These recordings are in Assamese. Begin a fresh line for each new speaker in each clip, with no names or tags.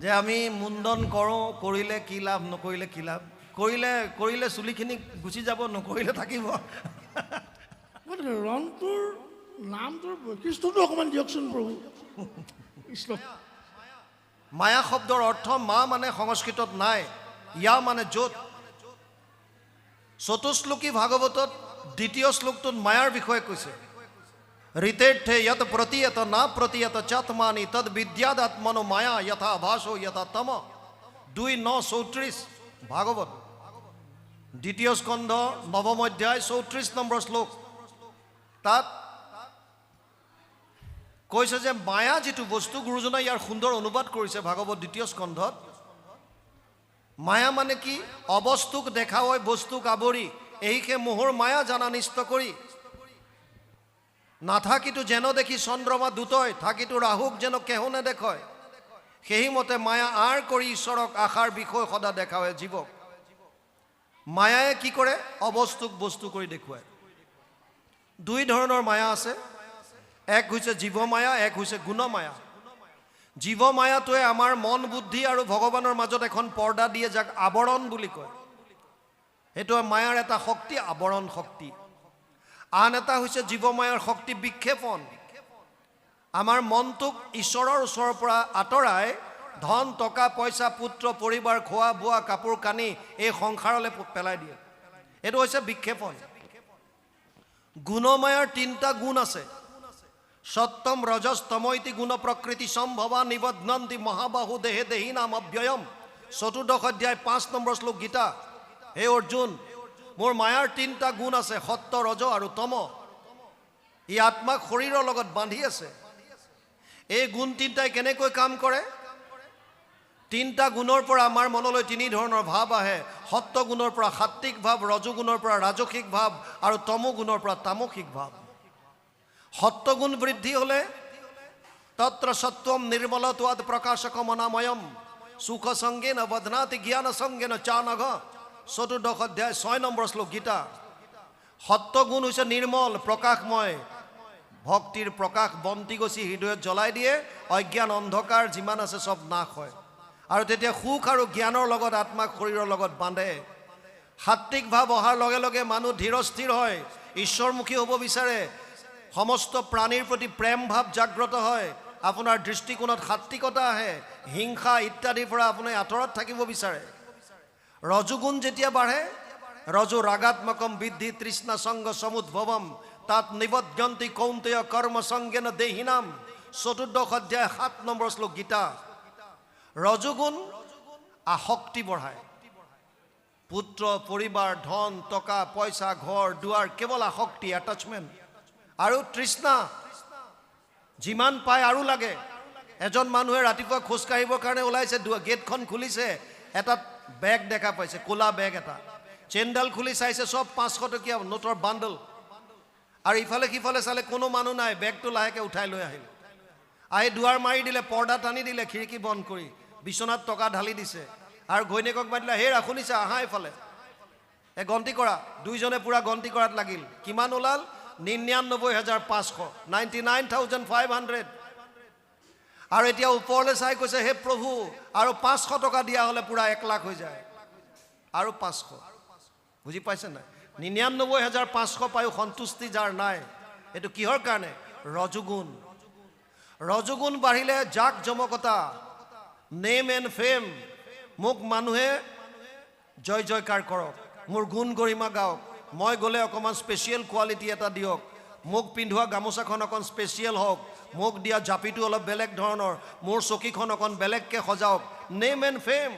যে আমি মুণ্ডন কৰোঁ, কৰিলে কি লাভ, নকৰিলে কি লাভ, কৰিলে চুলিখিনি গুচি যাব, নকৰিলে থাকিব।
গতিকে ৰংটোৰ নামটোৰ বৈশিষ্ট্যটো অকণমান দিয়কচোন প্ৰভু। কৃষ্ণ।
মায়া শব্দৰ অৰ্থ মা মানে সংস্কৃতত নাই, ইয়া মানে য'ত। চতুশ্লোকী ভাগৱতত দ্বিতীয় শ্লোকটোত মায়াৰ বিষয়ে কৈছে। ঋতেৰ্থে যত প্ৰতীয়ত না প্ৰতীয়ত চাত্মানি তদ বিদ্যাদাত্মনো মায়া যথা ভাসো যথা তম। 2:9-34 ভাগৱত দ্বিতীয় স্কন্ধ নৱম অধ্যায় 34 নম্বৰ শ্লোক। তাত কৈছে যে মায়া যিটো বস্তু, গুৰুজনাই ইয়াৰ সুন্দৰ অনুবাদ কৰিছে ভাগৱত দ্বিতীয় স্কন্ধত। মায়া মানে কি? অবস্তুক দেখা হয় বস্তুক আৱৰি, এইহে মোহৰ মায়া জানা নিষ্ট কৰি। নাথাকিতো যেন দেখি চন্দ্ৰমা দুতয়, থাকিতো ৰাহুক যেন কেহো নেদেখয়। সেই মতে মায়া আৰ কৰি ঈশ্বৰক আশাৰ বিষয় সদা দেখায় জীৱক। মায়ায়ে কি কৰে? অবস্তুক বস্তু কৰি দেখুৱায়। দুই ধৰণৰ মায়া আছে, এক হৈছে জীৱ মায়া, এক হৈছে গুণ মায়া। জীৱ মায়াটোৱে আমাৰ মন বুদ্ধি আৰু ভগৱানৰ মাজত এখন পৰ্দা দিয়ে, যাক আৱৰণ বুলি কয়। সেইটো মায়াৰ এটা শক্তি, আৱৰণ শক্তি। আন এটা হৈছে জীৱ মায়াৰ শক্তি বিক্ষেপণ। আমাৰ মনটোক ঈশ্বৰৰ ওচৰৰ পৰা আঁতৰাই ধন টকা পইচা পুত্ৰ পৰিবাৰ খোৱা বোৱা কাপোৰ কানি এই সংসাৰলৈ পেলাই দিয়ে। এইটো হৈছে বিক্ষেপণ। গুণমায়াৰ 3টা গুণ আছে। সত্যম ৰজস তমইতি গুণ প্ৰকৃতি সম্ভৱা নিবধ্নন্তি মহাবাহু দেহে দেহী নাম অব্যয়ম। 14 অধ্যায় 5 নম্বৰ শ্লোক গীতা। হে অৰ্জুন, মোৰ মায়াৰ 3টা গুণ আছে, সত্য ৰজ আৰু তম। ই আত্মাক শৰীৰৰ লগত বান্ধি আছে। এই গুণ 3টাই কেনেকৈ কাম কৰে? 3টা গুণৰ পৰা আমাৰ মনলৈ 3 ধৰণৰ ভাৱ আহে। সত্য গুণৰ পৰা সাত্বিক ভাৱ, ৰজগুণৰ পৰা ৰাজসিক ভাৱ আৰু তমগুণৰ পৰা তামসিক ভাৱ। সত্যগুণ বৃদ্ধি হলে তত্ৰ সত্বম নিৰ্মলত্বাদ প্ৰকাশকম অনাময়ম সুখ সঙ্গেন বধনাতি জ্ঞান সঙ্গেন চানঘ। 14 অধ্যায় 6 নম্বৰ শ্লোক গীতা। সত্যগুণ হৈছে নিৰ্মল প্ৰকাশময়, ভক্তিৰ প্ৰকাশ বন্তি গছি হৃদয়ত জ্বলাই দিয়ে, অজ্ঞান অন্ধকাৰ যিমান আছে চব নাশ হয়। আৰু তেতিয়া সুখ আৰু জ্ঞানৰ লগত আত্মাক শৰীৰৰ লগত বান্ধে। সাত্বিক ভাৱ অহাৰ লগে লগে মানুহ ধীৰস্থিৰ হয়, ঈশ্বৰমুখী হ'ব বিচাৰে, সমস্ত প্ৰাণীৰ প্ৰতি প্ৰেম ভাৱ জাগ্ৰত হয়, আপোনাৰ দৃষ্টিকোণত সাত্বিকতা আহে, হিংসা ইত্যাদিৰ পৰা আপুনি আঁতৰত থাকিব বিচাৰে। ৰজগুণ যেতিয়া বাঢ়ে, ৰজো ৰাগাত্মকম বৃদ্ধি তৃষ্ণা সংগ সমুদ্ভৱম তাত নিবদ্ধন্তি কৌন্তেয় কৰ্ম সংগেন দেহিনাম। 14 অধ্যায় 7 নম্বৰ শ্লোক গীতা। ৰজগুণ আসক্তি বঢ়ায়। পুত্ৰ পৰিবাৰ ধন টকা পইচা ঘৰ দুৱাৰ কেৱল আসক্তি, এটাচমেণ্ট আৰু তৃষ্ণা। যিমান পায় আৰু লাগে। এজন মানুহে ৰাতিপুৱা খোজকাঢ়িবৰ কাৰণে ওলাইছে, গেটখন খুলিছে, এটা বেগ দেখা পাইছে, ক'লা বেগ এটা। চেইনডাল খুলি চাইছে, চব 500 টকীয়া নোটৰ বাণ্ডল। আৰু ইফালে সিফালে চালে কোনো মানুহ নাই, বেগটো লাহেকৈ উঠাই লৈ আহিল। আহি দুৱাৰ মাৰি দিলে, পৰ্দা টানি দিলে, খিৰিকী বন্ধ কৰি বিচনাত টকা ঢালি দিছে। আৰু ঘৈণীয়েকক মাতিলে, হে শুনিছা, আহা এইফালে, গন্তি কৰা। দুইজনে পুৰা গন্তি কৰাত লাগিল। কিমান ওলাল? 99,500, 99,500। আৰু এতিয়া ওপৰলৈ চাই কৈছে, হে প্ৰভু, আৰু 500 টকা দিয়া হ'লে পুৰা 1 লাখ হৈ যায়। আৰু 500। বুজি পাইছে নাই? 99,500 পায়ো সন্তুষ্টি যাৰ নাই, এইটো কিহৰ কাৰণে? ৰজগুণ। ৰজগুণ বাঢ়িলে জাক জমকতা, নেম এণ্ড ফেম, মোক মানুহে জয় জয়কাৰ কৰক, মোৰ গুণ গৰিমা গাওক, মই গ'লে অকণমান স্পেচিয়েল কোৱালিটি এটা দিয়ক, মোক পিন্ধোৱা গামোচাখন অকণ স্পেচিয়েল হওক, মোক দিয়া জাপিটো অলপ বেলেগ ধৰণৰ, মোৰ চকীখন অকণ বেলেগকৈ সজাওক। নেম এণ্ড ফেম,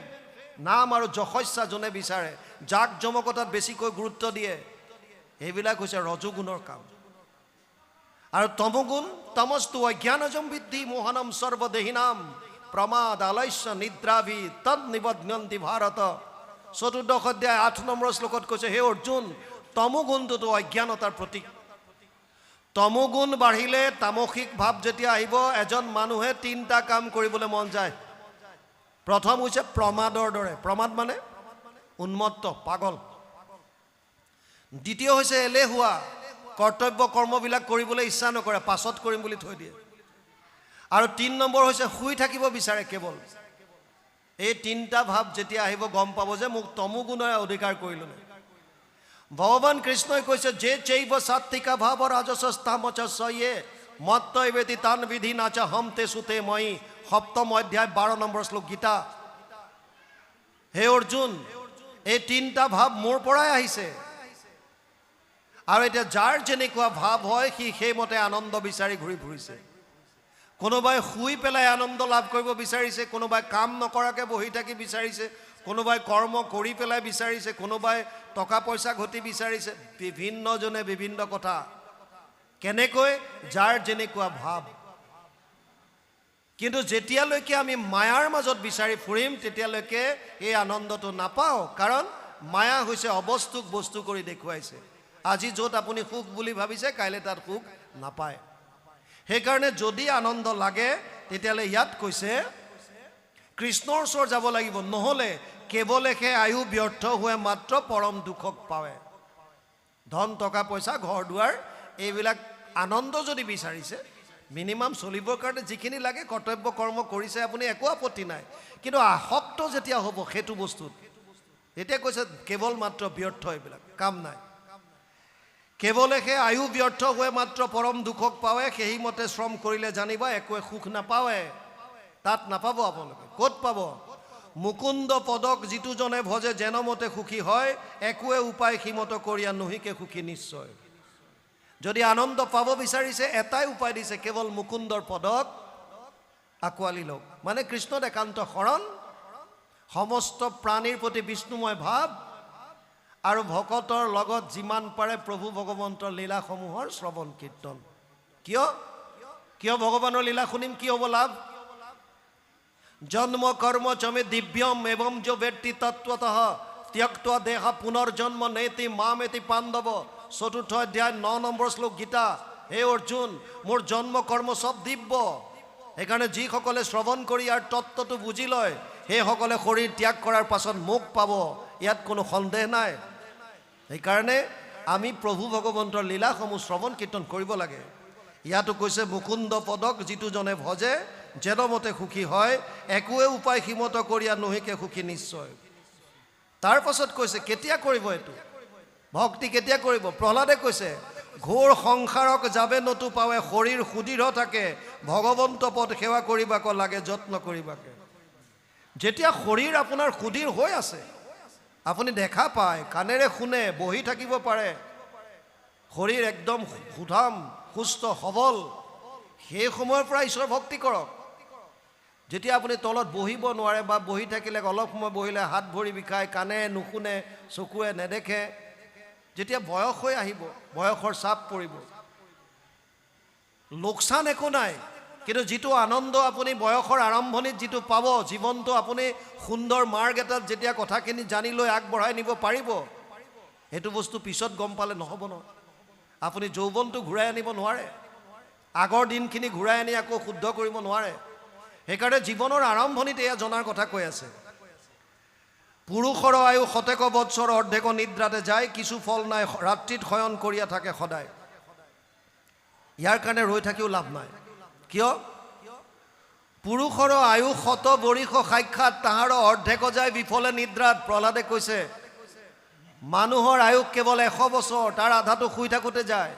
নাম আৰু যশস্যা যোনে বিচাৰে, জাক জমকতাত বেছিকৈ গুৰুত্ব দিয়ে, সেইবিলাক হৈছে ৰজগুণৰ কাম। আৰু তমগুণ, তমস্তু অজ্ঞানজম বৃদ্ধি মোহনম সৰ্বদেহিনাম প্ৰমাদ আলস্য নিদ্ৰাভি তদ নিবধ্নন্তি ভাৰত। 14 অধ্যায় 8 নম্বৰ শ্লোকত কৈছে, হে অৰ্জুন, তমগুণটোতো অজ্ঞানতাৰ প্ৰতীক। তমগুণ বাঢ়িলে, তামসিক ভাৱ যেতিয়া আহিব, এজন মানুহে 3টা কাম কৰিবলৈ মন যায়। প্ৰথম হৈছে প্ৰমাদৰ দৰে। প্ৰমাদ মানে উন্মত্ত, পাগল। দ্বিতীয় হৈছে এলেহুৱা, কৰ্তব্য কৰ্মবিলাক কৰিবলৈ ইচ্ছা নকৰে, পাছত কৰিম বুলি থৈ দিয়ে। আৰু 3 নম্বৰ হৈছে শুই থাকিব বিচাৰে কেৱল। এই তিনিটা ভাৱ যেতিয়া আহিব গম পাব যে মোক তমোগুণৰে অধিকাৰ কৰিলোঁ। ভগৱান কৃষ্ণই কৈছে যে চৈব সাত্বিকা ভাৱ ৰাজসস্তামচ সয়ে মত্তৈবেতি তান বিধি নাচ হম তে সুতে মই। সপ্তম অধ্যায় 12 নম্বৰ শ্লোক গীতা। হে অৰ্জুন, এই তিনিটা ভাৱ মোৰ পৰাই আহিছে, আৰু এতিয়া যাৰ যেনেকুৱা ভাৱ হয় সি সেইমতে আনন্দ বিচাৰি ঘূৰি ফুৰিছে। কোনোবাই শুই পেলাই আনন্দ লাভ কৰিব বিচাৰিছে, কোনোবাই কাম নকৰাকৈ বহি থাকি বিচাৰিছে, কোনোবাই কৰ্ম কৰি পেলাই বিচাৰিছে, কোনোবাই টকা পইচা ঘটি বিচাৰিছে। বিভিন্নজনে বিভিন্ন কথা, কেনেকৈ যাৰ যেনেকুৱা ভাৱ। কিন্তু যেতিয়ালৈকে আমি মায়াৰ মাজত বিচাৰি ফুৰিম তেতিয়ালৈকে এই আনন্দটো নাপাওঁ, কাৰণ মায়া হৈছে অবস্তুক বস্তু কৰি দেখুৱাইছে। আজি য'ত আপুনি সুখ বুলি ভাবিছে কাইলৈ তাত সুখ নাপায়। সেইকাৰণে যদি আনন্দ লাগে তেতিয়াহ'লে ইয়াত কৈছে কৃষ্ণৰ ওচৰ যাব লাগিব, নহ'লে কেৱলেহে আয়ু ব্যৰ্থ হোৱে মাত্ৰ পৰম দুখক পাৱে। ধন টকা পইচা ঘৰ দুৱাৰ এইবিলাক আনন্দ যদি বিচাৰিছে, মিনিমাম চলিবৰ কাৰণে যিখিনি লাগে কৰ্তব্য কৰ্ম কৰিছে আপুনি, একো আপত্তি নাই। কিন্তু আসক্ত যেতিয়া হ'ব সেইটো বস্তুত, এতিয়া কৈছে কেৱল মাত্ৰ ব্যৰ্থ, এইবিলাক কাম নাই। কেৱলেহে আয়ু ব্যৰ্থ হোৱে মাত্ৰ পৰম দুখক পাৱে, সেইমতে শ্ৰম কৰিলে জানিবা একোৱে সুখ নাপাৱে। তাত নাপাব আপোনালোকে। ক'ত পাব? মুকুন্দ পদক যিটো জনে ভজে যেনমতে সুখী হয়, একোৱে উপায় সীমত কৰিয়া নহিকে সুখী নিশ্চয়। যদি আনন্দ পাব বিচাৰিছে এটাই উপায় দিছে, কেৱল মুকুন্দৰ পদক আঁকোৱালি লওক। মানে কৃষ্ণত একান্ত শৰণ, সমস্ত প্ৰাণীৰ প্ৰতি বিষ্ণুময় ভাৱ, আৰু ভকতৰ লগত যিমান পাৰে প্ৰভু ভগৱন্তৰ লীলাসমূহৰ শ্ৰৱণ কীৰ্তন। কিয় ভগৱানৰ লীলা শুনিম? কি হ'ব লাভ? জন্ম কৰ্ম চমে দিব্যম এবং যো ব্যক্তি তত্ত্বতঃ ত্যক্ত্বা দেহ পুনৰ্জন্ম নেতি মামেতি পাণ্ডৱ। 4ৰ্থ অধ্যায় 9 নম্বৰ শ্লোক গীতা। হে অৰ্জুন, মোৰ জন্ম কৰ্ম চব দিব্য। সেইকাৰণে যিসকলে শ্ৰৱণ কৰি ইয়াৰ তত্ত্বটো বুজি লয় সেইসকলে শৰীৰ ত্যাগ কৰাৰ পাছত মোক পাব, ইয়াত কোনো সন্দেহ নাই। সেইকাৰণে আমি প্ৰভু ভগৱন্তৰ লীলাসমূহ শ্ৰৱণ কীৰ্তন কৰিব লাগে। ইয়াতো কৈছে মুকুন্দ পদক যিটো জনে ভজে যেনমতে সুখী হয়, একোৱে উপায় সীমত কৰিয়া নহিকে সুখী নিশ্চয়। তাৰ পাছত কৈছে কেতিয়া কৰিব এইটো ভক্তি, কেতিয়া কৰিব? প্ৰহ্লাদে কৈছে ঘোৰ সংসাৰক যাবে নতু পাৱে, শৰীৰ সুদৃঢ় থাকে ভগৱন্ত পদ সেৱা কৰিবাক লাগে যত্ন কৰিবাকে। যেতিয়া শৰীৰ আপোনাৰ সুদৃঢ় হৈ আছে, আপুনি দেখা পায়, কাণেৰে শুনে, বহি থাকিব পাৰে, শৰীৰ একদম সুঠাম সুস্থ সবল, সেই সময়ৰ পৰা ঈশ্বৰ ভক্তি কৰক। যেতিয়া আপুনি তলত বহিব নোৱাৰে বা বহি থাকিলে অলপ সময় বহিলে হাত ভৰি বিষায়, কাণেৰে নুশুনে, চকুৱে নেদেখে, যেতিয়া বয়স হৈ আহিব, বয়সৰ চাপ পৰিব, লোকচান একো নাই। কিন্তু যিটো আনন্দ আপুনি বয়সৰ আৰম্ভণিত যিটো পাব, জীৱনটো আপুনি সুন্দৰ মাৰ্গ এটাত যেতিয়া কথাখিনি জানি লৈ আগবঢ়াই নিব পাৰিব, সেইটো বস্তু পিছত গম পালে নহ'ব ন। আপুনি যৌৱনটো ঘূৰাই আনিব নোৱাৰে, আগৰ দিনখিনি ঘূৰাই আনি আকৌ শুদ্ধ কৰিব নোৱাৰে। সেইকাৰণে জীৱনৰ আৰম্ভণিত এয়া জনাৰ কথা কৈ আছে। পুৰুষৰ আয়ু শতেক বৎসৰ অৰ্ধেক নিদ্ৰাতে যায়, কিছু ফল নাই ৰাত্ৰিত শয়ন কৰিয়া থাকে সদায়। ইয়াৰ কাৰণে ৰৈ থাকিও লাভ নাই। কিয়? পুৰুষৰ আয়ু শত বৰিষ সাক্ষাৎ, তাহাৰ অৰ্ধেক যায় বিফলে নিদ্ৰাত। প্ৰহ্লাদে কৈছে মানুহৰ আয়ু কেৱল 100 বছৰ, তাৰ আধাটো শুই থাকোঁতে যায়।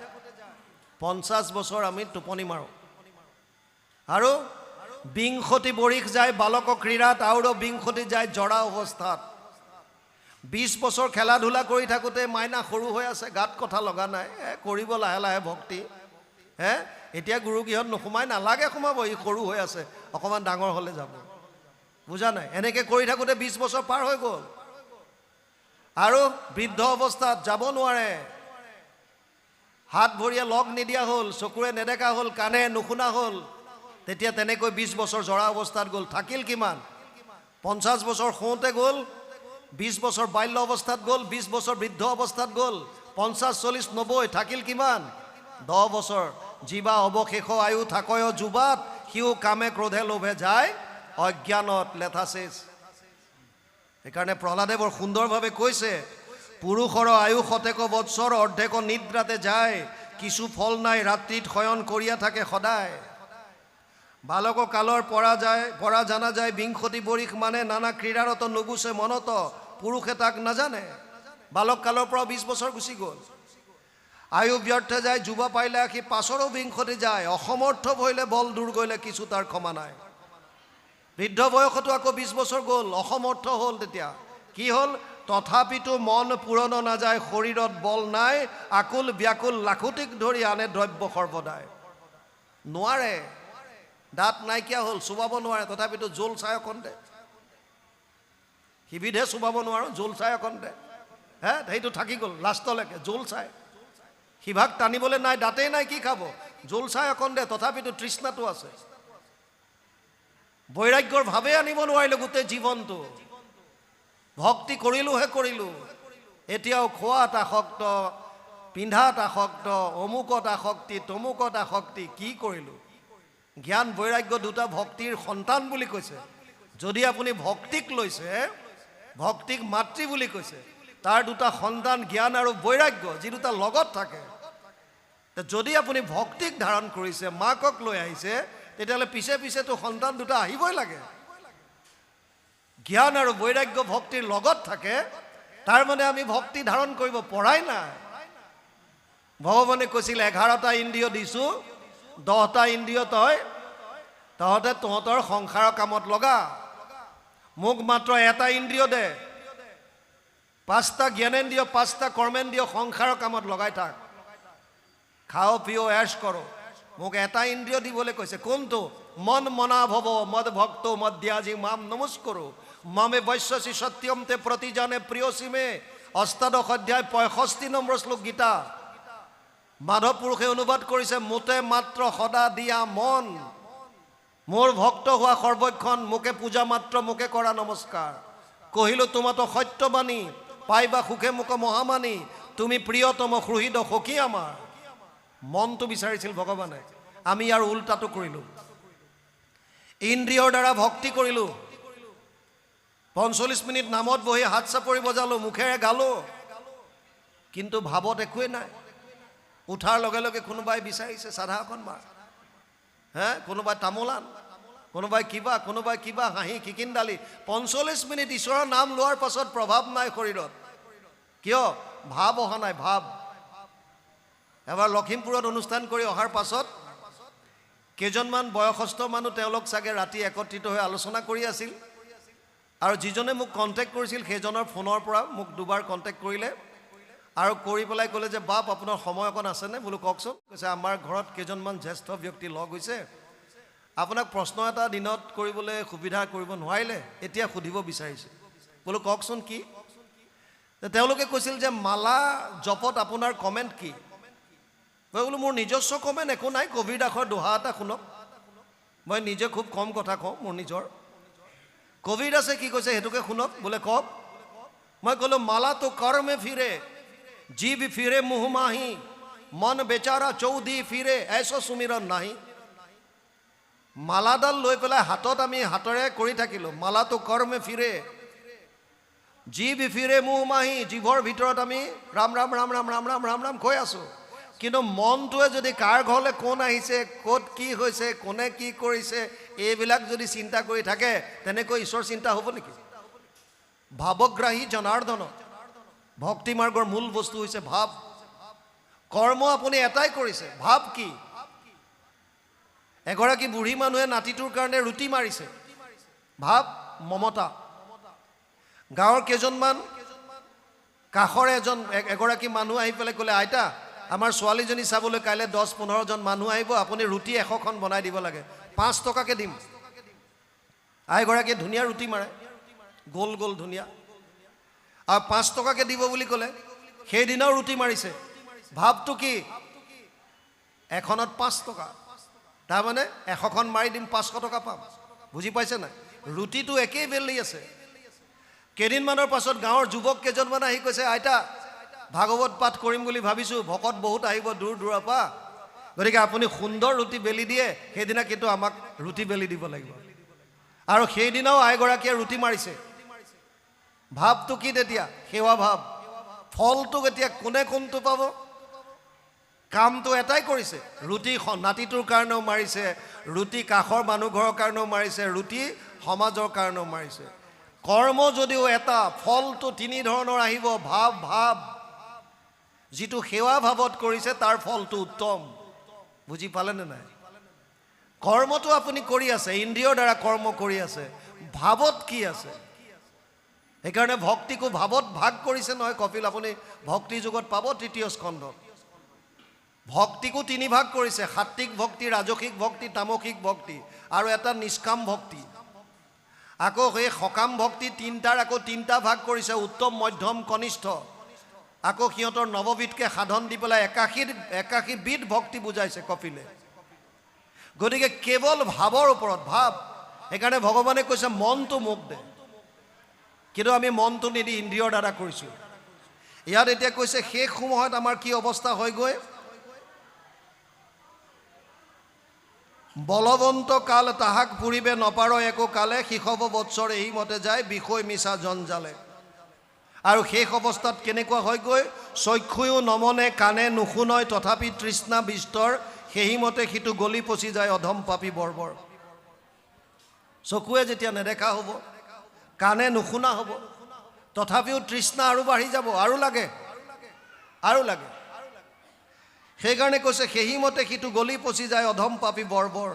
50 বছৰ আমি টোপনি মাৰোঁ, আৰু 20 বৰিষ যায় বালক ক্ৰীড়াত, আৰু 20 যায় জৰা অৱস্থাত। 20 বছৰ খেলা ধূলা কৰি থাকোঁতে মাইনা সৰু হৈ আছে, গাত কথা লগা নাই, কৰিব লাহে লাহে ভক্তি, এতিয়া গুৰুগৃহত নোসোমাই, নালাগে সোমাব, ই সৰু হৈ আছে, অকণমান ডাঙৰ হ'লে যাব। বুজা নাই? এনেকৈ কৰি থাকোঁতে 20 বছৰ পাৰ হৈ গ'ল, আৰু বৃদ্ধ অৱস্থাত যাব নোৱাৰে, হাত ভৰিয়ে লগ নিদিয়া হ'ল, চকুৰে নেদেখা হ'ল, কাণে নুশুনা হ'ল। তেতিয়া তেনেকৈ 20 বছৰ জৰা অৱস্থাত গ'ল। থাকিল কিমান? 50 বছৰ শুওঁতে গ'ল, 20 বছৰ বাল্য অৱস্থাত গ'ল, 20 বছৰ বৃদ্ধ অৱস্থাত গ'ল, 50, 40, 90 থাকিল কিমান? 10 বছৰ। জীৱা অৱশেষ আয়ু থাকয় যুৱাত, সিও কামে ক্ৰোধে লোভে যায় অজ্ঞানত লেঠা শেষ। সেইকাৰণে প্ৰহ্লাদে বৰ সুন্দৰভাৱে কৈছে, পুৰুষৰ আয়ু শতেক বৎসৰ অৰ্ধেক নিদ্ৰাতে যায়, কিছু ফল নাই ৰাত্ৰিত শয়ন কৰিয়া থাকে সদায়। বালক কালৰ পৰা জানা যায় বিংশতি বৰিষ মানে নানা ক্ৰীড়াৰত নুগুচে মনত পুৰুষে তাক নাজানে। বালক কালৰ পৰা 20 বছৰ গুচি গ'ল, আয়ু ব্যৰ্থ যায়, যুৱ পাইলে আহি পাছৰো বিংশতি যায়, অসমৰ্থ ভৈলে বল দূৰ গ'লে কিছু তাৰ ক্ষমা নাই। বৃদ্ধ বয়সতো আকৌ 20 বছৰ গ'ল, অসমৰ্থ হ'ল, তেতিয়া কি হ'ল? তথাপিতো মন পূৰণ নাযায়, শৰীৰত বল নাই, আকুল ব্যাকুল লাখুটিক ধৰি আনে দ্ৰব্য সৰ্বদাই। নোৱাৰে, দাঁত নাইকিয়া হ'ল, চুবাব নোৱাৰে, তথাপিতো জোল চাই অকণ দে, সিবিধে চুবাব নোৱাৰোঁ, জোল চাই অকণ দে, হে সেইটো থাকি গ'ল লাষ্টলৈকে, জোল চাই। সিভাগ টানিবলৈ নাই, দাঁতেই নাই, কি খাব? জোল চাই অকণ দে, তথাপিতো তৃষ্ণাটো আছে। বৈৰাগ্যৰ ভাৱে আনিব নোৱাৰিলোঁ গোটেই জীৱনটো। ভক্তি কৰিলোহে কৰিলোঁ, এতিয়াও খোৱাত আসক্ত, পিন্ধাত আসক্ত, অমুকত আসক্তি, তমুকত আসক্তি, কি কৰিলোঁ? জ্ঞান বৈৰাগ্য দুটা ভক্তিৰ সন্তান বুলি কৈছে। যদি আপুনি ভক্তিক লৈছে, ভক্তিক মাতৃ বুলি কৈছে, তাৰ দুটা সন্তান জ্ঞান আৰু বৈৰাগ্য, যি দুটা লগত থাকে। যদি আপুনি ভক্তিক ধাৰণ কৰিছে, মাকক লৈ আহিছে, তেতিয়াহ'লে পিছে পিছেতো সন্তান দুটা আহিবই লাগে। জ্ঞান আৰু বৈৰাগ্য ভক্তিৰ লগত থাকে, তাৰ মানে আমি ভক্তি ধাৰণ কৰিব পৰাই নাই। ভগৱানে কৈছিল 11টা ইন্দ্ৰিয় দিছোঁ, 10টা ইন্দ্ৰিয় তহঁতে তহঁতৰ সংসাৰৰ কামত লগা, মোক মাত্ৰ এটা ইন্দ্ৰিয় দে, 5টা জ্ঞানেন্দ্ৰিয়, 5টা কৰ্মেন্দ্ৰিয় সংসাৰৰ কামত লগাই থাক, খাও পিও এশ কৰোঁ, মোক এটা ইন্দ্ৰিয় দিবলৈ কৈছে। কোনটো? মন মনা ভৱ মদ ভক্ত মধ্যাজি মাম নমস্কৰো মামে বৈশ্যসী সত্যম তে প্ৰতিজানে প্ৰিয়সীমে। 8শ অধ্যায় 65 নম্বৰ শ্লোক গীতা। মাধৱ পুৰুষে অনুবাদ কৰিছে, মোতে মাত্ৰ সদা দিয়া মন, মোৰ ভক্ত হোৱা সৰ্বক্ষণ, মোকে পূজা মাত্ৰ, মোকে কৰা নমস্কাৰ। কহিলো তোমাতো সত্যবাণী, পাইবা সুখে মোক মহামানী, তুমি প্ৰিয়তম সুহৃদ সখী আমাৰ। মনটো বিচাৰিছিল ভগৱানে, আমি ইয়াৰ উল্টাটো কৰিলোঁ। ইন্দ্ৰিয়ৰ দ্বাৰা ভক্তি কৰিলোঁ, 45 মিনিট নামত বহি হাত চাপৰি বজালোঁ, মুখেৰে গালোঁ, কিন্তু ভাৱত একোৱেই নাই। উঠাৰ লগে লগে কোনোবাই বিচাৰিছে চাধা অকণ মাৰ, হে কোনোবাই তামোলান, কোনোবাই কিবা হাঁহি খিকিন্দালি। 45 মিনিট ঈশ্বৰৰ নাম লোৱাৰ পাছত প্ৰভাৱ নাই শৰীৰত। কিয়? ভাৱ অহা নাই, ভাৱ। এবাৰ লখিমপুৰত অনুষ্ঠান কৰি অহাৰ পাছত কেইজনমান বয়সস্থ মানুহ, তেওঁলোক চাগে ৰাতি একত্ৰিত হৈ আলোচনা কৰি আছিল, আৰু যিজনে মোক কণ্টেক্ট কৰিছিল সেইজনৰ ফোনৰ পৰা মোক 2বাৰ কণ্টেক্ট কৰিলে, আৰু কৰি পেলাই ক'লে যে বাপ আপোনাৰ সময় অকণ আছেনে? বোলো কওকচোন। কৈছে আমাৰ ঘৰত কেইজনমান জ্যেষ্ঠ ব্যক্তি লগ হৈছে, আপোনাক প্ৰশ্ন এটা দিনত কৰিবলৈ সুবিধা কৰিব নোৱাৰিলে, এতিয়া সুধিব বিচাৰিছে। বোলো কওকচোন কি? তেওঁলোকে কৈছিল যে মালা জপত আপোনাৰ কমেণ্ট কি? মই বোলো মোৰ নিজস্ব কমেণ্ট একো নাই, কবিৰ দাসৰ দোহা এটা শুনক। মই নিজে খুব কম কথা কওঁ মোৰ নিজৰ। কবিৰ দাসে কি কৈছে সেইটোকে শুনক। বোলে কওক। মই ক'লো মালা তো কৰ্মে ফিৰে, জীৱ ফিৰে মুহ মাহি, মন বেচাৰা চৌধি ফিৰে, এছো সুমিৰণ নাহি। মালাডাল লৈ পেলাই হাতত আমি হাতেৰে কৰি থাকিলোঁ, মালাটো কৰ্মে ফিৰে, জীৱ ফিৰে মুহ মাহি, জীৱৰ ভিতৰত আমি ৰাম ৰাম ৰাম ৰাম ৰাম ৰাম ৰাম ৰাম কৈ আছোঁ, কিন্তু মনটোৱে যদি কাৰ ঘৰলৈ কোন আহিছে, ক'ত কি হৈছে, কোনে কি কৰিছে, এইবিলাক যদি চিন্তা কৰি থাকে, তেনেকৈ ঈশ্বৰ চিন্তা হ'ব নেকি? ভাৱগ্ৰাহী জনাৰ্দন। ভক্তি মাৰ্গৰ মূল বস্তু হৈছে ভাৱ। কৰ্ম আপুনি এটাই কৰিছে, ভাৱ কি? এগৰাকী বুঢ়ী মানুহে নাতিটোৰ কাৰণে ৰুটি মাৰিছে, ভাৱ মমতা। গাঁৱৰ কেইজনমান কাষৰ এগৰাকী মানুহ আহি পেলাই ক'লে, আইতা আমাৰ ছোৱালীজনী চাবলৈ কাইলৈ 10-15 জন মানুহ আহিব, আপুনি ৰুটি 100খন বনাই দিব লাগে, 5 টকাকৈ দিম। আইগৰাকীয়ে ধুনীয়া ৰুটি মাৰে, গোল গোল ধুনীয়া, আৰু 5 টকাকৈ দিব বুলি ক'লে। সেইদিনাও ৰুটি মাৰিছে। ভাৱটো কি? এখনত 5 টকা, তাৰমানে 100খন মাৰি দিম, 500 টকা পাম। বুজি পাইছে নাই? ৰুটিটো একেই বেলি আছে। কেইদিনমানৰ পাছত গাঁৱৰ যুৱক কেইজনমান আহি কৈছে, আইতা ভাগৱত পাঠ কৰিম বুলি ভাবিছোঁ, ভকত বহুত আহিব দূৰ দূৰৰ পৰা, গতিকে আপুনি সুন্দৰ ৰুটি বেলি দিয়ে, সেইদিনা কিন্তু আমাক ৰুটি বেলি দিব লাগিব। আৰু সেইদিনাও আইগৰাকীয়ে ৰুটি মাৰিছে। ভাৱটো কি তেতিয়া? সেৱা ভাৱ। ফলটো এতিয়া কোনে কোনটো পাব? কামটো এটাই কৰিছে, ৰুটি নাতিটোৰ কাৰণেও মাৰিছে, ৰুটি কাষৰ মানুহ ঘৰৰ কাৰণেও মাৰিছে, ৰুটি সমাজৰ কাৰণেও মাৰিছে। কৰ্ম যদিও এটা, ফলটো তিনি ধৰণৰ আহিব। ভাৱ যিটো সেৱা ভাৱত কৰিছে তাৰ ফলটো উত্তম। বুজি পালেনে নাই? কৰ্মটো আপুনি কৰি আছে, ইন্দ্ৰিয়ৰ দ্বাৰা কৰ্ম কৰি আছে, ভাৱত কি আছে? সেইকাৰণে ভক্তিকো ভাৱত ভাগ কৰিছে নহয় কপিল, আপুনি ভক্তি যুগত পাব ৩য় স্কন্ধত। ভক্তিকো তিনি ভাগ কৰিছে, সাত্বিক ভক্তি, ৰাজসিক ভক্তি, তামসিক ভক্তি, আৰু এটা নিষ্কাম ভক্তি। আকৌ সেই সকাম ভক্তি তিনিটাৰ আকৌ তিনিটা ভাগ কৰিছে, উত্তম, মধ্যম, কনিষ্ঠ। আকৌ সিহঁতৰ নৱবিধকে সাধন দি পেলাই ৮১ বিধ ভক্তি বুজাইছে কপিলে। গতিকে কেৱল ভাৱৰ ওপৰত ভাৱ। সেইকাৰণে ভগৱানে কৈছে মনটো মোক দে, কিন্তু আমি মনটো নিদি ইন্দ্ৰিয়ৰ দ্বাৰা কৰিছোঁ। ইয়াত এতিয়া কৈছে শেষ সময়ত আমাৰ কি অৱস্থা হয়গৈ? বলৱন্ত কাল তাহাক পুৰিবে নপাৰ একো কালে, শিশৱ বৎসৰ এই মতে যায় বিষয় মিছা জঞ্জালে। আৰু শেষ অৱস্থাত কেনেকুৱা হয়গৈ? চক্ষুও নমনে, কাণে নুশুনয়, তথাপি তৃষ্ণা বিস্তৰ, সেইমতে সিটো গলি পচি যায় অধম পাপী বৰ্বৰ। চকুৱে যেতিয়া নেদেখা হ'ব, কাণে নুশুনা হ'ব, তথাপিও তৃষ্ণা আৰু বাঢ়ি যাব, আৰু লাগে। সেইকাৰণে কৈছে সেইমতে সিটো গলি পচি যায় অধম পাপী বৰ্বৰ।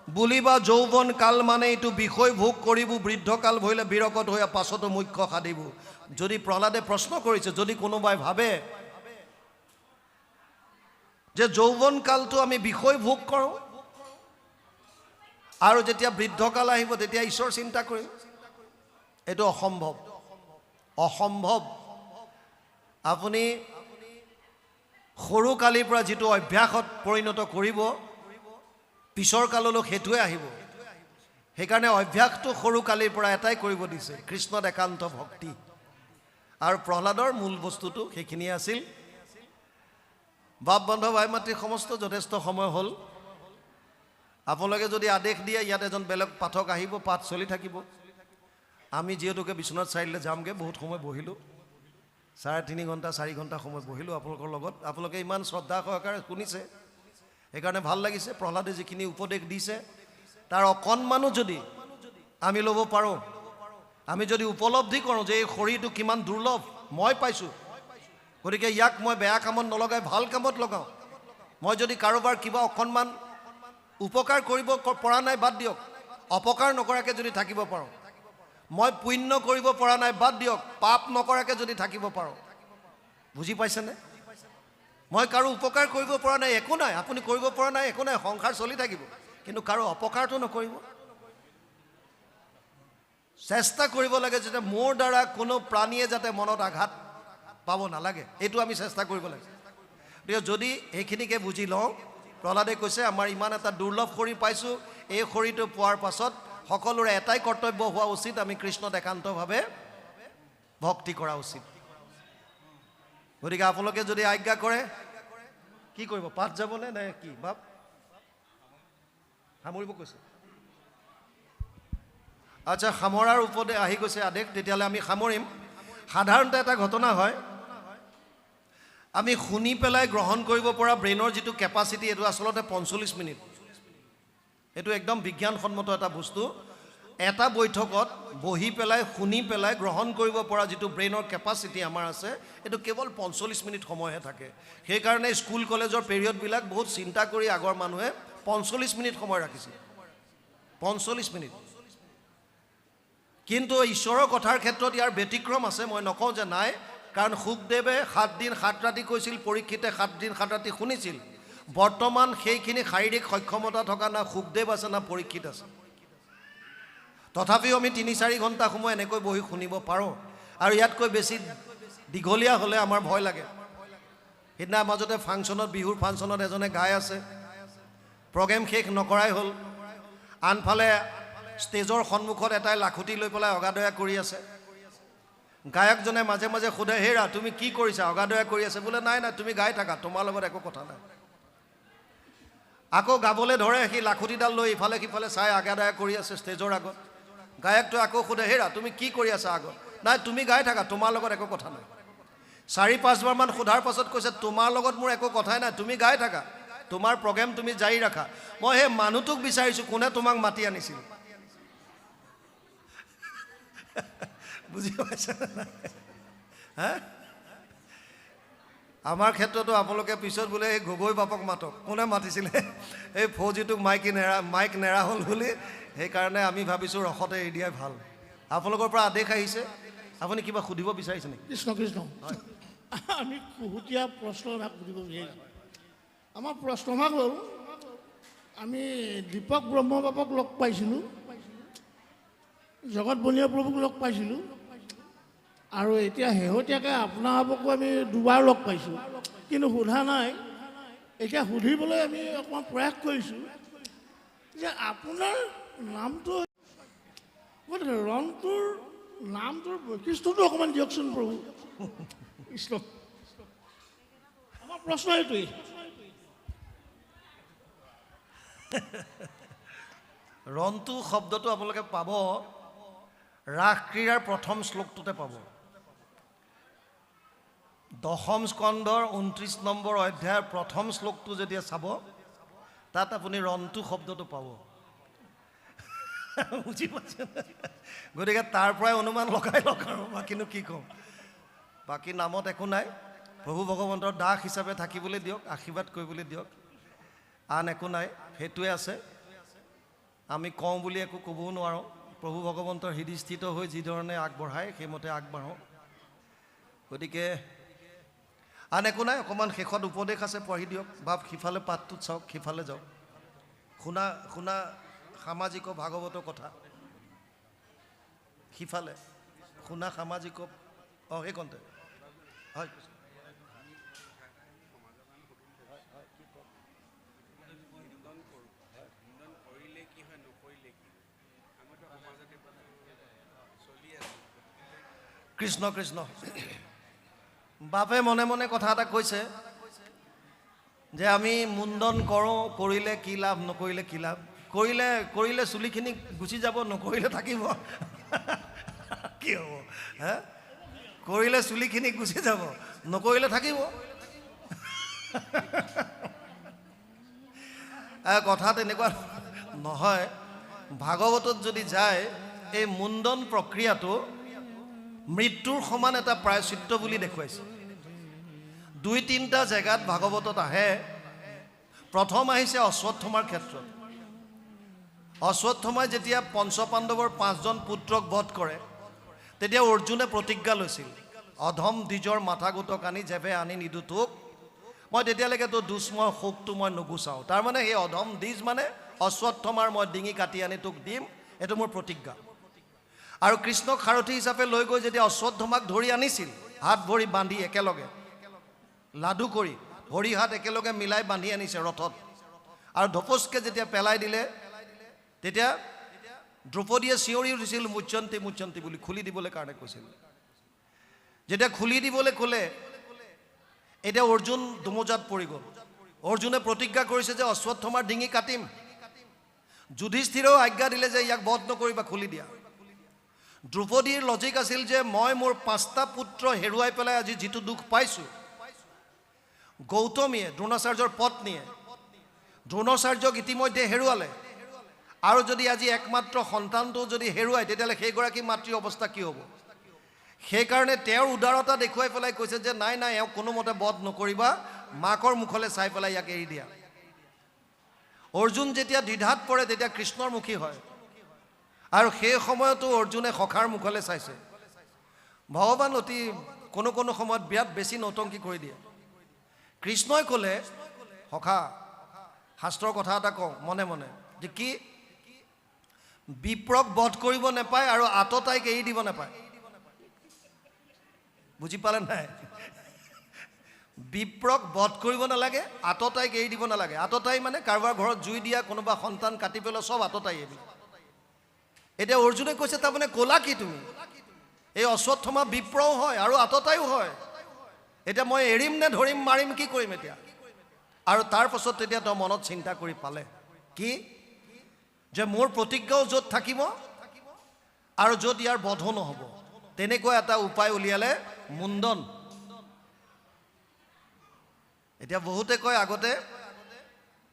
বুলিবা যৌৱন কাল মানে এইটো বিষয় ভোগ কৰিব, বৃদ্ধকাল ভৰিলে বিৰকত হৈ পাছতো মুখ্য সাধিব। যদি প্ৰহ্লাদে প্ৰশ্ন কৰিছে, যদি কোনোবাই ভাবে যে যৌৱন কালটো আমি বিষয় ভোগ কৰোঁ আৰু যেতিয়া বৃদ্ধকাল আহিব তেতিয়া ঈশ্বৰ চিন্তা কৰিম, এইটো অসম্ভৱ। আপুনি সৰু কালিৰ পৰা যিটো অভ্যাসত পৰিণত কৰিব, পিছৰ কাললৈ সেইটোৱে আহিব। সেইকাৰণে অভ্যাসটো সৰু কালিৰ পৰা এটাই কৰিব দিছে, কৃষ্ণত একান্ত ভক্তি। আৰু প্ৰহ্লাদৰ মূল বস্তুটো সেইখিনিয়ে আছিল। বাপ বন্ধ ভাই মাতৃ সমস্ত যথেষ্ট সময় হ'ল। আপোনালোকে যদি আদেশ দিয়ে, ইয়াত এজন বেলেগ পাঠক আহিব, পাঠ চলি থাকিব। আমি যিহেতুকে বিশ্বনাথ চাৰিআলিলৈ যামগৈ, বহুত সময় বহিলোঁ, ৩.৫ ঘণ্টা ৪ ঘণ্টা সময় বহিলোঁ আপোনালোকৰ লগত। আপোনালোকে ইমান শ্ৰদ্ধা সহকাৰে শুনিছে, সেইকাৰণে ভাল লাগিছে। প্ৰহ্লাদে যিখিনি উপদেশ দিছে তাৰ অকণমানো যদি আমি ল'ব পাৰোঁ, আমি যদি উপলব্ধি কৰোঁ যে এই শৰীৰটো কিমান দুৰ্লভ, মই পাইছোঁ, গতিকে ইয়াক মই বেয়া কামত নলগাই ভাল কামত লগাওঁ। মই যদি কাৰোবাৰ কিবা অকণমান উপকাৰ কৰিব পৰা নাই, বাদ দিয়ক, অপকাৰ নকৰাকৈ যদি থাকিব পাৰোঁ। মই পুণ্য কৰিব পৰা নাই, বাদ দিয়ক, পাপ নকৰাকৈ যদি থাকিব পাৰোঁ। বুজি পাইছেনে? মই কাৰো উপকাৰ কৰিব পৰা নাই, একো নাই, আপুনি কৰিব পৰা নাই, একো নাই, সংসাৰ চলি থাকিব, কিন্তু কাৰো অপকাৰটো নকৰিব। চেষ্টা কৰিব লাগে যাতে মোৰ দ্বাৰা কোনো প্ৰাণীয়ে যাতে মনত আঘাত পাব নালাগে, এইটো আমি চেষ্টা কৰিব লাগে। গতিকে যদি সেইখিনিকে বুজি লওঁ, প্ৰহ্লাদে কৈছে আমাৰ ইমান এটা দুৰ্লভ শৰীৰ পাইছোঁ, এই শৰীৰটো পোৱাৰ পাছত সকলোৰে এটাই কৰ্তব্য হোৱা উচিত, আমি কৃষ্ণত একান্তভাৱে ভক্তি কৰা উচিত। গতিকে আপোনালোকে যদি আজ্ঞা কৰে, কি কৰিব? পাঠ যাবনে নে কি বাপ? সামৰিব কৈছে? আচ্ছা, সামৰাৰ ওপৰতে আহি গৈছে আদেশ, তেতিয়াহ'লে আমি সামৰিম। সাধাৰণতে এটা ঘটনা হয়, আমি শুনি পেলাই গ্ৰহণ কৰিব পৰা ব্ৰেইনৰ যিটো কেপাচিটি, এইটো আচলতে 45 মিনিট। এইটো একদম বিজ্ঞানসন্মত এটা বস্তু। এটা বৈঠকত বহি পেলাই শুনি পেলাই গ্ৰহণ কৰিব পৰা যিটো ব্ৰেইনৰ কেপাচিটি আমাৰ আছে, এইটো কেৱল 45 মিনিট সময়হে থাকে। সেইকাৰণে স্কুল কলেজৰ পিৰিয়ডবিলাক বহুত চিন্তা কৰি আগৰ মানুহে 45 মিনিট সময় ৰাখিছিল, 45 মিনিট। কিন্তু ঈশ্বৰৰ কথাৰ ক্ষেত্ৰত ইয়াৰ ব্যতিক্ৰম আছে, মই নকওঁ যে নাই, কাৰণ শুকদেৱে 7 দিন 7 ৰাতি কৈছিল, পৰীক্ষিতে 7 দিন 7 ৰাতি শুনিছিল। বৰ্তমান সেইখিনি শাৰীৰিক সক্ষমতা থকা না শুকদেৱ আছে না পৰীক্ষিত আছে। তথাপিও আমি 3-4 ঘণ্টা সময় এনেকৈ বহি শুনিব পাৰোঁ, আৰু ইয়াতকৈ বেছি দীঘলীয়া হ'লে আমাৰ ভয় লাগে। সেইদিনা মাজতে ফাংচনত, বিহুৰ ফাংচনত এজনে গাই আছে, প্ৰগ্ৰেম শেষ নকৰাই হ'ল, আনফালে ষ্টেজৰ সন্মুখত এটাই লাখুটি লৈ পেলাই অগাদয়া কৰি আছে। গায়কজনে মাজে মাজে সোধে, হেৰা তুমি কি কৰিছা? অগাদয়া কৰি আছে বোলে। নাই নাই, তুমি গাই থাকা, তোমাৰ লগত একো কথা নাই। আকৌ গাবলৈ ধৰে, সি লাখুটিডাল লৈ ইফালে সিফালে চাই অগাদয়া কৰি আছে ষ্টেজৰ আগত। গায়কটোৱে আকৌ সোধে, হেৰা তুমি কি কৰি আছা আগত? নাই, তুমি গাই থাকা, তোমাৰ লগত একো কথা নাই। 4-5 বাৰমান সোধাৰ পাছত কৈছে তোমাৰ লগত মোৰ একো কথাই নাই, তুমি গাই থাকা, তোমাৰ প্ৰগ্ৰেম তুমি জাৰি ৰাখা, মই সেই মানুহটোক বিচাৰিছোঁ কোনে তোমাক মাতি আনিছিল। বুজি পাইছে হা? আমাৰ ক্ষেত্ৰতো আপোনালোকে পিছত বোলে এই গগৈ বাপক মাতক, কোনে মাতিছিলে, এই ফৌজিটোক মাইক নেৰা হ'ল বুলি, সেইকাৰণে আমি ভাবিছোঁ ৰসতে এৰি দিয়াই ভাল। আপোনালোকৰ পৰা আদেশ আহিছে, আপুনি কিবা সুধিব বিচাৰিছে নেকি?
কৃষ্ণ কৃষ্ণ, আমি খুহুতীয়া প্ৰশ্ন এভাগ সুধিব বিচাৰিছোঁ। আমাৰ প্ৰশ্নভাগ হ'ল, আমি দীপক ব্ৰহ্মবাবক লগ পাইছিলোঁ, জগত বনীয়া প্ৰভুক লগ পাইছিলোঁ, আৰু এতিয়া শেহতীয়াকৈ আপোনাৰবাবকো আমি 2বাৰ লগ পাইছোঁ, কিন্তু সোধা নাই। এতিয়া সুধিবলৈ আমি অকণমান প্ৰয়াস কৰিছোঁ যে আপোনাৰ নামটো, গতিকে ৰংটোৰ নামটোৰ বৈশিষ্ট্যটো অকণমান দিয়কচোন প্ৰভু কৃষ্ণ। আমাৰ প্ৰশ্ন এইটোৱেই।
ৰন্তু শব্দটো আপোনালোকে পাব ৰাস ক্ৰীড়াৰ প্ৰথম শ্লোকটোতে পাব। 10ম স্কন্ধৰ 29 নম্বৰ অধ্যায়ৰ প্ৰথম শ্লোকটো যেতিয়া চাব, তাত আপুনি ৰন্তু শব্দটো পাব। বুজি পাইছে? গতিকে তাৰ পৰাই অনুমান লগাই লওক আৰু, বাকীনো কি ক'ম। বাকী নামত একো নাই, প্ৰভু ভগৱন্তৰ দাস হিচাপে থাকিবলৈ দিয়ক, আশীৰ্বাদ কৰিবলৈ দিয়ক, আন একো নাই, সেইটোৱে আছে। আমি কওঁ বুলি একো ক'বও নোৱাৰোঁ। প্ৰভু ভগৱন্তৰ হৃদয়স্থিত হৈ যিধৰণে আগবঢ়ায় সেইমতে আগবাঢ়োঁ। গতিকে আন একো নাই, অকণমান শেষত উপদেশ আছে, পঢ়ি দিয়ক। বাপ সিফালে পাঠটোত চাওক, সিফালে যাওক, শুনা সামাজিক ভাগৱতৰ কথা, সিফালে শুনা সামাজিক, সেইকণতে হয়। কৃষ্ণ কৃষ্ণ। বাপে মনে মনে কথা এটা কৈছে যে আমি মুণ্ডন কৰোঁ, কৰিলে কি লাভ, নকৰিলে কি লাভ। কৰিলে চুলিখিনি গুচি যাব, নকৰিলে থাকিব। কি হ'ব হে? কৰিলে চুলিখিনি গুচি যাব, নকৰিলে থাকিব। কথা তেনেকুৱা নহয়। ভাগৱতত যদি যায়, এই মুণ্ডন প্ৰক্ৰিয়াটো মৃত্যুৰ সমান এটা প্ৰায়শ্চিত্ত বুলি দেখুৱাইছে। 2-3টা জেগাত ভাগৱতত আহে। প্ৰথম আহিছে অশ্বত্থমাৰ ক্ষেত্ৰত। অশ্বত্থমাই যেতিয়া পঞ্চপাণ্ডৱৰ 5জন পুত্ৰক বধ কৰে, তেতিয়া অৰ্জুনে প্ৰতিজ্ঞা লৈছিল, অধম দ্বিজৰ মাথা গোটক আনি জেভে আনি নিদো তোক, মই তেতিয়ালৈকে তোৰ দুষ্ময় শোকটো মই নুগুচাওঁ। তাৰমানে সেই অধম দ্বিজ মানে অশ্বত্থমাৰ মই ডিঙি কাটি আনি তোক দিম, এইটো মোৰ প্ৰতিজ্ঞা। আৰু কৃষ্ণক সাৰথী হিচাপে লৈ গৈ যেতিয়া অশ্বত্থমাক ধৰি আনিছিল, হাত ভৰি বান্ধি একেলগে লাডু কৰি ভৰি হাত একেলগে মিলাই বান্ধি আনিছে ৰথত, আৰু ধপচকে যেতিয়া পেলাই দিলে, তেতিয়া দ্ৰৌপদীয়ে চিঞৰি উঠিছিল, মুচ্যন্তি মুচ্যন্তি বুলি, খুলি দিবলৈ কাৰণে কৈছিল। যেতিয়া খুলি দিবলৈ ক'লে, এতিয়া অৰ্জুন দুমোজাত পৰি গ'ল। অৰ্জুনে প্ৰতিজ্ঞা কৰিছে যে অশ্বত্থমাৰ ডিঙি কাটিম। যুধিষ্ঠিৰেও আজ্ঞা দিলে যে ইয়াক বধ নকৰিবা, খুলি দিয়া। দ্ৰৌপদীৰ লজিক আছিল যে মই মোৰ 5টা পুত্ৰ হেৰুৱাই পেলাই আজি যিটো দুখ পাইছোঁ, গৌতমীয়ে দ্ৰোণাচাৰ্যৰ পত্নীয়ে দ্ৰোণাচাৰ্যক ইতিমধ্যে হেৰুৱালে, আৰু যদি আজি একমাত্ৰ সন্তানটো যদি হেৰুৱায়, তেতিয়াহ'লে সেইগৰাকী মাতৃৰ অৱস্থা কি হ'ব? সেইকাৰণে তেওঁৰ উদাৰতা দেখুৱাই পেলাই কৈছে যে নাই নাই, এওঁক কোনোমতে বধ নকৰিবা, মাকৰ মুখলৈ চাই পেলাই ইয়াক এৰি দিয়া। অৰ্জুন যেতিয়া দ্বিধাত পৰে, তেতিয়া কৃষ্ণৰ মুখী হয়, আৰু সেই সময়তো অৰ্জুনে সখাৰ মুখলৈ চাইছে। ভগৱান অতি কোনো সময়ত বিৰাট বেছি নৌটংকী কৰি দিয়ে। কৃষ্ণই ক'লে, সখা শাস্ত্ৰৰ কথা এটা কওঁ মনে মনে, যে কি বিপ্ৰক বধ কৰিব নাপায় আৰু আততাইক এৰি দিব নাপায়। বুজি পালে নাই? বিপ্ৰক বধ কৰিব নালাগে, আততাইক এৰি দিব নালাগে। আততাই মানে কাৰোবাৰ ঘৰত জুই দিয়া, কোনোবা সন্তান কাটি পেলোৱা, চব আততাই এইবিলাক। এতিয়া অৰ্জুনে কৈছে, তাৰমানে ক'লা কি তুমি? এই অশ্বত্থমা বিপ্ৰও হয় আৰু আততাইও হয়। এতিয়া মই এৰিম নে ধৰিম, মাৰিম, কি কৰিম এতিয়া? আৰু তাৰ পাছত তেতিয়া তেওঁ মনত চিন্তা কৰি পালে কি, যে মোৰ প্ৰতিজ্ঞাও য'ত থাকিব আৰু য'ত ইয়াৰ বধো নহ'ব, তেনেকুৱা এটা উপায় উলিয়ালে মুণ্ডন। এতিয়া বহুতে কয় আগতে,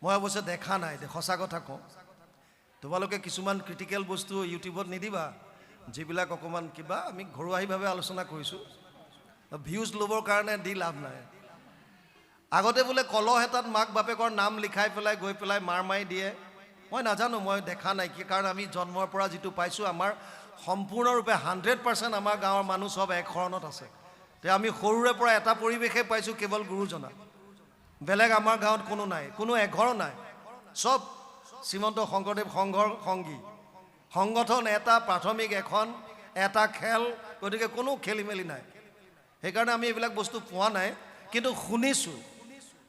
মই অৱশ্যে দেখা নাই, সঁচা কথা কওঁ, তোমালোকে কিছুমান ক্ৰিটিকেল বস্তু ইউটিউবত নিদিবা, যিবিলাক অকণমান কিবা আমি ঘৰুৱাভাৱে আলোচনা কৰিছোঁ, ভিউজ ল'বৰ কাৰণে দি লাভ নাই। আগতে বোলে কলহ এটাত মাক বাপেকৰ নাম লিখাই পেলাই গৈ পেলাই মাৰ মাৰি দিয়ে। মই নাজানো, মই দেখা নাই, কাৰণ আমি জন্মৰ পৰা যিটো পাইছোঁ আমাৰ সম্পূৰ্ণৰূপে 100% আমাৰ গাঁৱৰ মানুহ চব এক শৰণত আছে। তে আমি সৰুৰে পৰা এটা পৰিৱেশে পাইছোঁ, কেৱল গুৰুজনা, বেলেগ আমাৰ গাঁৱত কোনো নাই, কোনো এঘৰ নাই, চব শ্ৰীমন্ত শংকৰদেৱ সংঘৰ সংগী, সংগঠন এটা, প্ৰাথমিক এখন, এটা খেল, গতিকে কোনো খেলি মেলি নাই। সেইকাৰণে আমি এইবিলাক বস্তু পোৱা নাই, কিন্তু শুনিছোঁ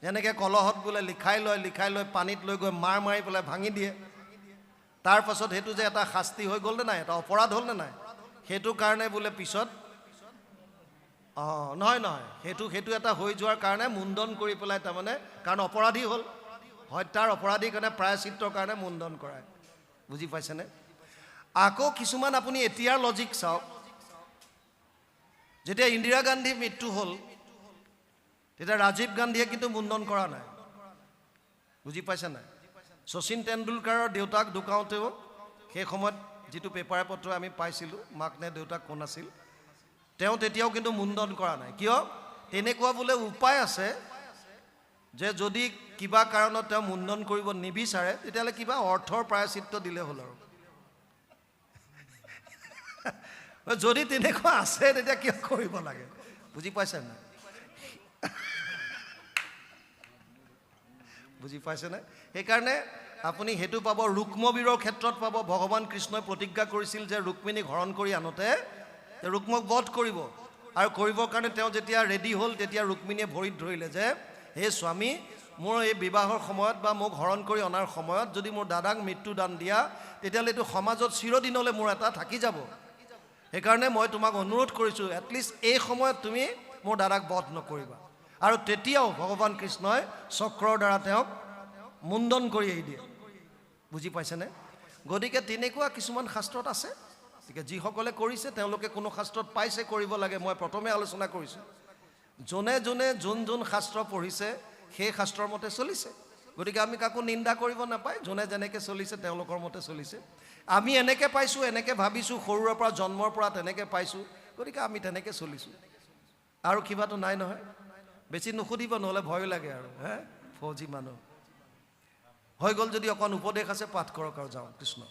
যেনেকৈ কলহত বোলে লিখাই লয় পানীত লৈ গৈ মাৰ মাৰি পেলাই ভাঙি দিয়ে, তাৰ পাছত সেইটো যে এটা শাস্তি হৈ গ'ল নে নাই, এটা অপৰাধ হ'ল নে নাই, সেইটো কাৰণে বোলে পিছত নহয় সেইটো এটা হৈ যোৱাৰ কাৰণে মুণ্ডন কৰি পেলাই, তাৰমানে কাৰণ অপৰাধী হ'ল, হত্যাৰ অপৰাধী কাৰণে প্ৰায়শ্চিত্তৰ কাৰণে মুণ্ডন কৰায়। বুজি পাইছেনে? আকৌ কিছুমান আপুনি এতিয়াৰ লজিক চাওক, যেতিয়া ইন্দিৰা গান্ধীৰ মৃত্যু হ'ল তেতিয়া ৰাজীৱ গান্ধীয়ে কিন্তু মুণ্ডন কৰা নাই। বুজি পাইছে নাই? শচীন তেণ্ডুলকাৰৰ দেউতাক ঢুকাওঁতেও সেই সময়ত যিটো পেপাৰ পত্ৰ আমি পাইছিলোঁ, মাক নে দেউতাক কোন আছিল, তেওঁ তেতিয়াও কিন্তু মুণ্ডন কৰা নাই। কিয়? তেনেকুৱা বোলে উপায় আছে যে যদি কিবা কাৰণত তেওঁ মুণ্ডন কৰিব নিবিচাৰে, তেতিয়াহ'লে কিবা অৰ্থৰ প্ৰায়শ্চিত্ত দিলে হ'ল আৰু। যদি তেনেকুৱা আছে তেতিয়া কিয় কৰিব লাগে? বুজি পাইছে নাই? বুজি পাইছেনে? সেইকাৰণে আপুনি সেইটো পাব, ৰুক্মবীৰৰ ক্ষেত্ৰত পাব, ভগৱান কৃষ্ণই প্ৰতিজ্ঞা কৰিছিল যে ৰুক্মিণীক হৰণ কৰি আনোতে ৰুক্মক বধ কৰিব, আৰু কৰিবৰ কাৰণে তেওঁ যেতিয়া ৰেডি হ'ল তেতিয়া ৰুক্মিণীয়ে ভৰিত ধৰিলে যে হে স্বামী, মোৰ এই বিবাহৰ সময়ত বা মোক হৰণ কৰি অনাৰ সময়ত যদি মোৰ দাদাক মৃত্যুদান দিয়া, তেতিয়াহ'লে এইটো সমাজত চিৰদিনলৈ মোৰ এটা থাকি যাব। সেইকাৰণে মই তোমাক অনুৰোধ কৰিছোঁ, এটলিষ্ট এই সময়ত তুমি মোৰ দাদাক বধ নকৰিবা। আৰু তেতিয়াও ভগৱান কৃষ্ণই চক্ৰৰ দ্বাৰা তেওঁক মুণ্ডন কৰি এৰি দিয়ে। বুজি পাইছেনে? গতিকে তেনেকুৱা কিছুমান শাস্ত্ৰত আছে, গতিকে যিসকলে কৰিছে তেওঁলোকে কোনো শাস্ত্ৰত পাইছে কৰিব লাগে। মই প্ৰথমে আলোচনা কৰিছোঁ, যোনে যোন শাস্ত্ৰ পঢ়িছে সেই শাস্ত্ৰৰ মতে চলিছে। গতিকে আমি কাকো নিন্দা কৰিব নাপায়, যোনে যেনেকৈ চলিছে তেওঁলোকৰ মতে চলিছে। আমি এনেকৈ পাইছোঁ, এনেকৈ ভাবিছোঁ, সৰুৰে পৰা জন্মৰ পৰা তেনেকৈ পাইছোঁ, গতিকে আমি তেনেকৈ চলিছোঁ, আৰু কিবাটো নাই নহয়। বেছি নুসুধিব, নহ'লে ভয় লাগে আৰু, ফৌজি মানুহ হৈ গ'ল। যদি অকণ উপদেশ আছে পাঠ কৰক আৰু যাওঁ। কৃষ্ণ।